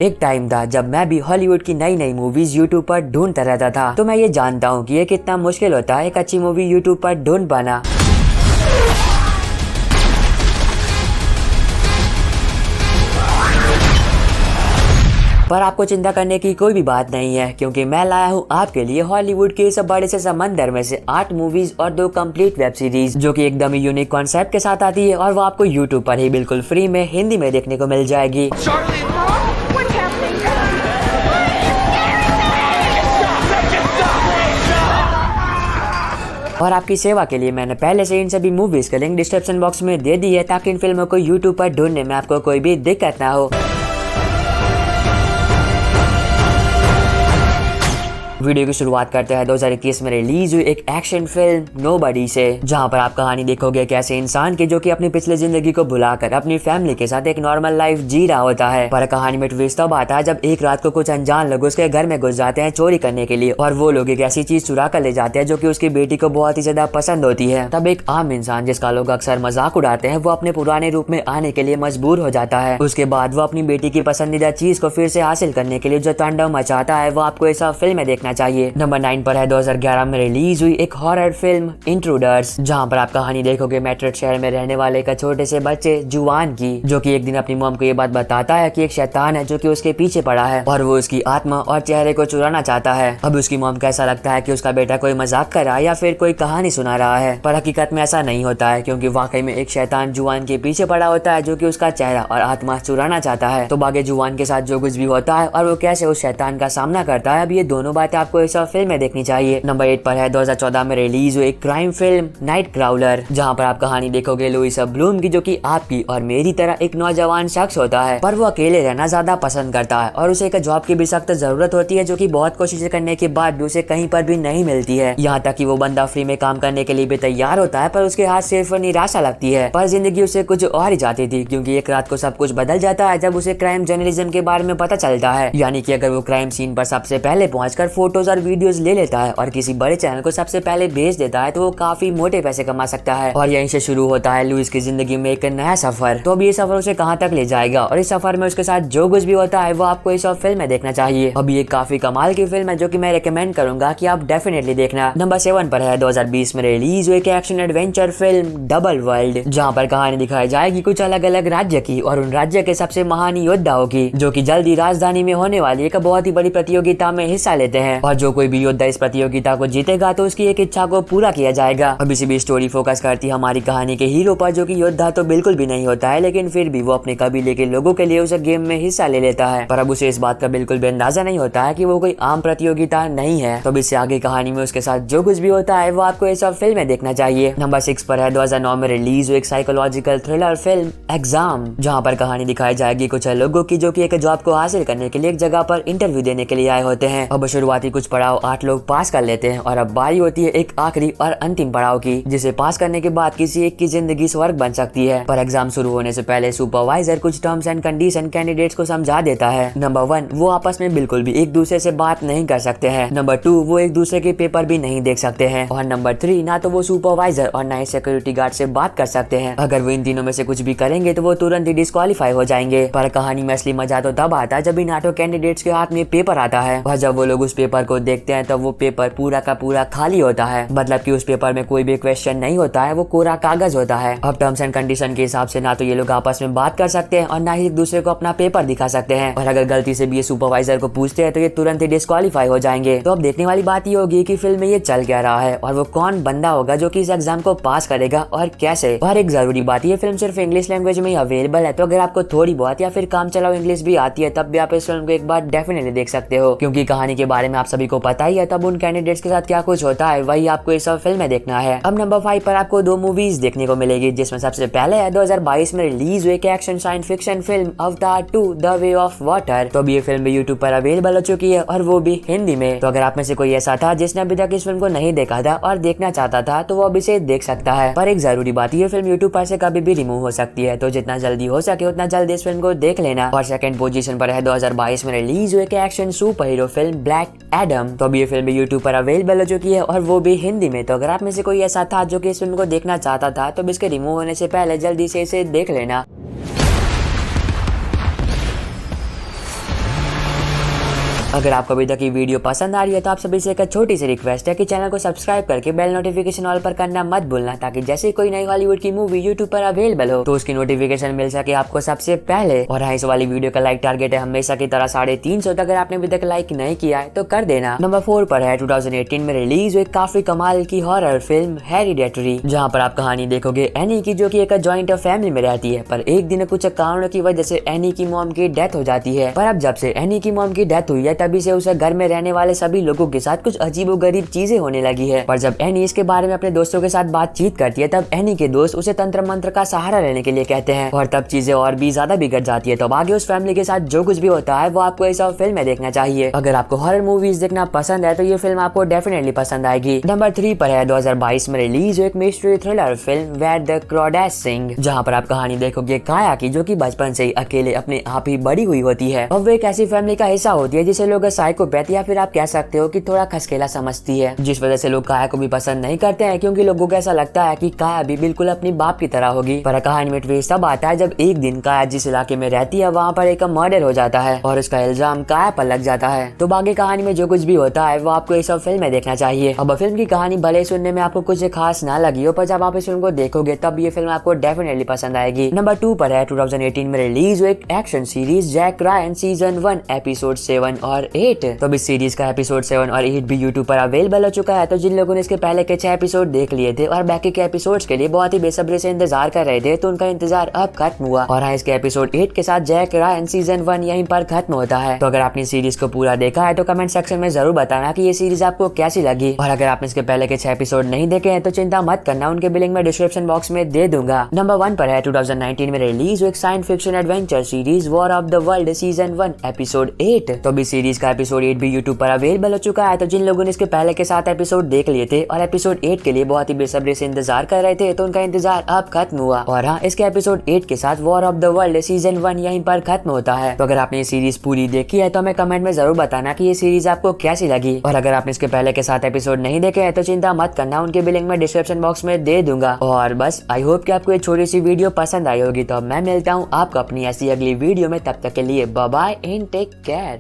एक टाइम था जब मैं भी हॉलीवुड की नई नई मूवीज यूट्यूब पर ढूंढता रहता था, तो मैं ये जानता हूँ कि ये कितना मुश्किल होता है एक अच्छी मूवी यूट्यूब पर ढूंढ पाना। पर आपको चिंता करने की कोई भी बात नहीं है, क्योंकि मैं लाया हूँ आपके लिए हॉलीवुड के इस बड़े से समंदर में से 8 मूवीज और 2 कंप्लीट वेब सीरीज, जो कि एकदम ही यूनिक कॉन्सेप्ट के साथ आती है और वो आपको यूट्यूब पर ही बिल्कुल फ्री में हिंदी में देखने को मिल जाएगी। और आपकी सेवा के लिए मैंने पहले से इन सभी मूवीज का लिंक डिस्क्रिप्शन बॉक्स में दे दी है, ताकि इन फिल्मों को यूट्यूब पर ढूंढने में आपको कोई भी दिक्कत ना हो। वीडियो की शुरुआत करते हैं 2021 में रिलीज हुई एक एक्शन फिल्म नोबडी से, जहां पर आप कहानी देखोगे कैसे इंसान की जो कि अपनी पिछली जिंदगी को भुलाकर अपनी फैमिली के साथ एक नॉर्मल लाइफ जी रहा होता है। पर कहानी में ट्विस्ट तब आता है जब एक रात को कुछ अनजान लोग उसके घर में घुस जाते हैं चोरी करने के लिए, और वो लोग एक ऐसी चीज चुरा कर ले जाते हैं जो कि उसकी बेटी को बहुत ही ज्यादा पसंद होती है। तब एक आम इंसान जिसका लोग अक्सर मजाक उड़ाते हैं, वो अपने पुराने रूप में आने के लिए मजबूर हो जाता है। उसके बाद वो अपनी बेटी की पसंदीदा चीज को फिर से हासिल करने के लिए जो तांडव मचाता है, वो आपको ऐसा फिल्म में देखना चाहिए। नंबर 9 पर है 2011 में रिलीज हुई एक हॉरर फिल्म इंट्रूडर्स, जहां पर आप कहानी देखोगे मैड्रिड शहर में रहने वाले एक छोटे से बच्चे जुआन की, जो कि एक दिन अपनी मॉम को ये बात बताता है कि एक शैतान है जो कि उसके पीछे पड़ा है और वो उसकी आत्मा और चेहरे को चुराना चाहता है। अब उसकी मॉम को ऐसा लगता है कि उसका बेटा कोई मजाक कर रहा है या फिर कोई कहानी सुना रहा है, पर हकीकत में ऐसा नहीं होता है, क्योंकि वाकई में एक शैतान जुआन के पीछे पड़ा होता है जो कि उसका चेहरा और आत्मा चुराना चाहता है। तो बागे जुआन के साथ जो कुछ भी होता है और वो कैसे उस शैतान का सामना करता है, अब ये दोनों बातें आपको इस फिल्म में देखनी चाहिए। नंबर 8 पर है 2014 में रिलीज हुई एक क्राइम फिल्म नाइट क्राउलर, जहां पर आप कहानी देखोगे लुइसा ब्लूम की, जो कि आपकी और मेरी तरह एक नौजवान शख्स होता है, पर वो अकेले रहना ज्यादा पसंद करता है और उसे एक जॉब की भी सख्त जरूरत होती है, जो कि बहुत कोशिशें करने के बाद भी उसे कहीं पर भी नहीं मिलती है। यहाँ तक कि वो बंदा फ्री में काम करने के लिए भी तैयार होता है, पर उसके हाथ सिर्फ निराशा लगती है। पर जिंदगी उसे कुछ और ही जाती थी, क्योंकि एक रात को सब कुछ बदल जाता है जब उसे क्राइम जर्नलिज्म के बारे में पता चलता है। यानी कि अगर वो क्राइम सीन पर सबसे पहले पहुंचकर फोटोज और वीडियोज ले लेता है और किसी बड़े चैनल को सबसे पहले भेज देता है, तो वो काफी मोटे पैसे कमा सकता है। और यहीं से शुरू होता है लुइस की जिंदगी में एक नया सफर। तो अब ये सफर उसे कहां तक ले जाएगा और इस सफर में उसके साथ जो कुछ भी होता है वो आपको इस फिल्म में देखना चाहिए। अब ये काफी कमाल की फिल्म है, जो कि मैं रेकमेंड करूंगा कि आप डेफिनेटली देखना। नंबर 7 पर है 2020 में रिलीज हुई एक action adventure film double world, जहाँ पर कहानी दिखाई जाएगी कुछ अलग अलग राज्य की और उन राज्य के सबसे महान योद्धाओं की, जो कि जल्दी राजधानी में होने वाली एक बहुत ही बड़ी प्रतियोगिता में हिस्सा लेते हैं। और जो कोई भी योद्धा इस प्रतियोगिता को जीतेगा तो उसकी एक इच्छा को पूरा किया जाएगा। अब इसी भी स्टोरी फोकस करती है हमारी कहानी के हीरो पर, जो कि योद्धा तो बिल्कुल भी नहीं होता है, लेकिन फिर भी वो अपने कबीले के लोगों के लिए उस गेम में हिस्सा ले लेता है। पर अब उसे इस बात का बिल्कुल भी अंदाजा नहीं होता है कि वो कोई आम प्रतियोगिता नहीं है। तो अब इससे आगे कहानी में उसके साथ जो कुछ भी होता है वो आपको इस फिल्म में देखना चाहिए। नंबर 6 पर है 2009 में रिलीज हुई एक साइकोलॉजिकल थ्रिलर फिल्म एग्जाम, जहाँ पर कहानी दिखाई जाएगी कुछ लोगों की, जो कि एक जॉब को हासिल करने के लिए एक जगह पर इंटरव्यू देने के लिए आए होते हैं। अब शुरुआती कुछ पड़ाव 8 लोग पास कर लेते हैं और अब बारी होती है एक आखिरी और अंतिम पड़ाव की, जिसे पास करने के बाद किसी एक की जिंदगी स्वर्ग बन सकती है। पर एग्जाम शुरू होने से पहले सुपरवाइजर कुछ टर्म्स एंड कंडीशन कैंडिडेट्स को समझा देता है। नंबर 1, वो आपस में बिल्कुल भी एक दूसरे से बात नहीं कर सकते हैं। नंबर 2, वो एक दूसरे के पेपर भी नहीं देख सकते हैं। और नंबर 3, ना तो वो सुपरवाइजर और ना ही सिक्योरिटी गार्ड से बात कर सकते हैं। अगर वो इन तीनों में से कुछ भी करेंगे तो वो तुरंत ही डिस्क्वालीफाई हो जाएंगे। पर कहानी में असली मजा तो तब आता है जब इन 8 कैंडिडेट्स के हाथ में पेपर आता है, और जब वो लोग उस पेपर को देखते हैं तो वो पेपर पूरा का पूरा खाली होता है। मतलब कि उस पेपर में कोई भी क्वेश्चन नहीं होता है, वो कोरा कागज होता है। अब टर्म्स एंड कंडीशन के हिसाब से ना तो ये लोग आपस में बात कर सकते हैं और ना ही एक दूसरे को अपना पेपर दिखा सकते हैं। और अगर गलती से भी ये सुपरवाइजर को पूछते हैं तो ये तुरंत ही डिस्क्वालीफाई हो जाएंगे। तो अब देखने वाली बात ये होगी कि फिल्म में ये चल क्या रहा है और वो कौन बंदा होगा जो कि इस एग्जाम को पास करेगा और कैसे। और एक जरूरी बात, ये फिल्म सिर्फ इंग्लिश लैंग्वेज में ही अवेलेबल है, तो अगर आपको थोड़ी बहुत या फिर काम चलाओ इंग्लिश भी आती है, तब भी आप इस फिल्म को एक बार डेफिनेटली देख सकते हो, क्योंकि कहानी के बारे में आप सभी को पता ही है। तब उन कैंडिडेट्स के साथ क्या कुछ होता है वही आपको इस फिल्म में देखना है। अब नंबर 5 पर आपको 2 मूवीज देखने को मिलेगी, जिसमें सबसे पहले है 2022 में रिलीज हुई एक एक्शन साइंस फिक्शन फिल्म अवतार 2 द वे ऑफ वाटर। तो अब ये फिल्म भी यूट्यूब पर अवेलेबल हो चुकी है और वो भी हिंदी में। तो अगर आप में से कोई ऐसा था जिसने अभी तक इस फिल्म को नहीं देखा था और देखना चाहता था, तो वो अब इसे देख सकता है। पर एक जरूरी बात, ये फिल्म यूट्यूब पर से कभी भी रिमूव हो सकती है, तो जितना जल्दी हो सके उतना जल्दी इस फिल्म को देख लेना। और सेकंड पोजीशन पर है 2022 में रिलीज हुई एक action super hero film black Adam. तो अब ये फिल्म भी यूट्यूब पर अवेलेबल हो चुकी है और वो भी हिंदी में। तो अगर आप में से कोई ऐसा था जो कि इस फिल्म को देखना चाहता था, तो इसके रिमूव होने से पहले जल्दी से इसे देख लेना। अगर आपको अभी तक ये वीडियो पसंद आ रही है तो आप सभी से एक छोटी सी रिक्वेस्ट है कि चैनल को सब्सक्राइब करके बेल नोटिफिकेशन ऑल पर करना मत भूलना, ताकि जैसे कोई नई हॉलीवुड की मूवी यूट्यूब पर अवेलेबल हो तो उसकी नोटिफिकेशन मिल सके आपको सबसे पहले। और हाँ, इस वाली वीडियो का लाइक टारगेट है हमेशा की तरह 350। अगर आपने अभी तक लाइक नहीं किया है तो कर देना। नंबर 4 पर है 2018 में रिलीज हुई काफी कमाल की हॉरर फिल्म हेरिडेटरी, जहाँ पर आप कहानी देखोगे एनी की, जो कि एक जॉइंट फैमिली में रहती है। पर एक दिन कुछ कारणों की वजह से एनी की मॉम की डेथ हो जाती है। पर अब जब से एनी की मॉम की डेथ हुई है तभी से उसे घर में रहने वाले सभी लोगों के साथ कुछ अजीबोगरीब चीजें होने लगी है। पर जब एनी इसके बारे में अपने दोस्तों के साथ बातचीत करती है तब एनी के दोस्त उसे तंत्र मंत्र का सहारा लेने के लिए कहते हैं और तब चीजें और भी ज्यादा बिगड़ जाती है। तो आगे उस फैमिली के साथ जो कुछ भी होता है वो आपको इस फिल्म में देखना चाहिए। अगर आपको हॉरर मूवीज देखना पसंद है तो ये फिल्म आपको डेफिनेटली पसंद आएगी। नंबर 3 पर है 2022 में रिलीज हुई एक mystery thriller film where the crawdads sing, जहाँ पर आप कहानी देखोगे काया की, जो कि बचपन से ही अकेले अपने आप ही बड़ी हुई होती है और वो एक ऐसी फैमिली का हिस्सा होती है जिसे लोग साइकोपैथ या फिर आप कह सकते हो कि थोड़ा खसकेला समझती है, जिस वजह से लोग काया को भी पसंद नहीं करते हैं क्योंकि लोगों को ऐसा लगता है कि काया भी बिल्कुल अपनी बाप की तरह होगी। पर कहानी में ट्विस्ट तब आता है जब एक दिन काया जिस इलाके में रहती है वहाँ पर एक मर्डर हो जाता है और उसका इल्जाम काया पर लग जाता है। तो बाकी कहानी में जो कुछ भी होता है वो आपको इस फिल्म में देखना चाहिए। अब फिल्म की कहानी भले सुनने में आपको कुछ खास ना लगी हो, पर जब आप इस फिल्म को देखोगे तब ये फिल्म आपको डेफिनेटली पसंद आएगी। नंबर 2 पर है 2018 में रिलीज हुई एक action series Jack Ryan season 1 episode 7 और 8। तो इस सीरीज का एपिसोड 7 और 8 भी यूट्यूब पर अवेलेबल हो चुका है। तो जिन लोगों ने इसके पहले के 6 एपिसोड देख लिए थे और बाकी के एपिसोड्स के लिए बहुत ही बेसब्री से इंतजार कर रहे थे तो उनका इंतजार अब खत्म हुआ। और हाँ, इसके एपिसोड 8 के साथ जैक रायन सीजन 1 यहीं पर खत्म होता है। तो अगर आपने सीरीज को पूरा देखा है तो कमेंट सेक्शन में जरूर बताना कि ये सीरीज आपको कैसी लगी। और अगर आपने इसके पहले के 6 एपिसोड नहीं देखे हैं तो चिंता मत करना, उनके बिलिंग में डिस्क्रिप्शन बॉक्स में दे दूंगा। नंबर 1 पर है 2019 में रिलीज हुई एक science fiction adventure series war of the world season 1 episode 8। तो भी सीरीज का एपिसोड 8 भी यूट्यूब पर अवेलेबल हो चुका है। तो जिन लोगों ने इसके पहले के 7 एपिसोड देख लिए थे और एपिसोड 8 के लिए बहुत ही बेसब्री से इंतजार कर रहे थे तो उनका इंतजार अब खत्म हुआ। और हाँ, इसके एपिसोड 8 के साथ war of the world season 1 यहीं पर खत्म होता है। तो अगर आपने ये सीरीज पूरी देखी है तो हमें कमेंट में जरूर बताना कि ये सीरीज आपको कैसी लगी। और अगर आपने इसके पहले के 7 एपिसोड नहीं देखे हैं तो चिंता मत करना, उनके भी लिंक में डिस्क्रिप्शन बॉक्स में दे दूंगा। और बस आई होप कि आपको ये छोटी सी वीडियो पसंद आई होगी। तो मैं मिलता हूँ आपको अपनी ऐसी अगली वीडियो में, तब तक के लिए bye bye and take care.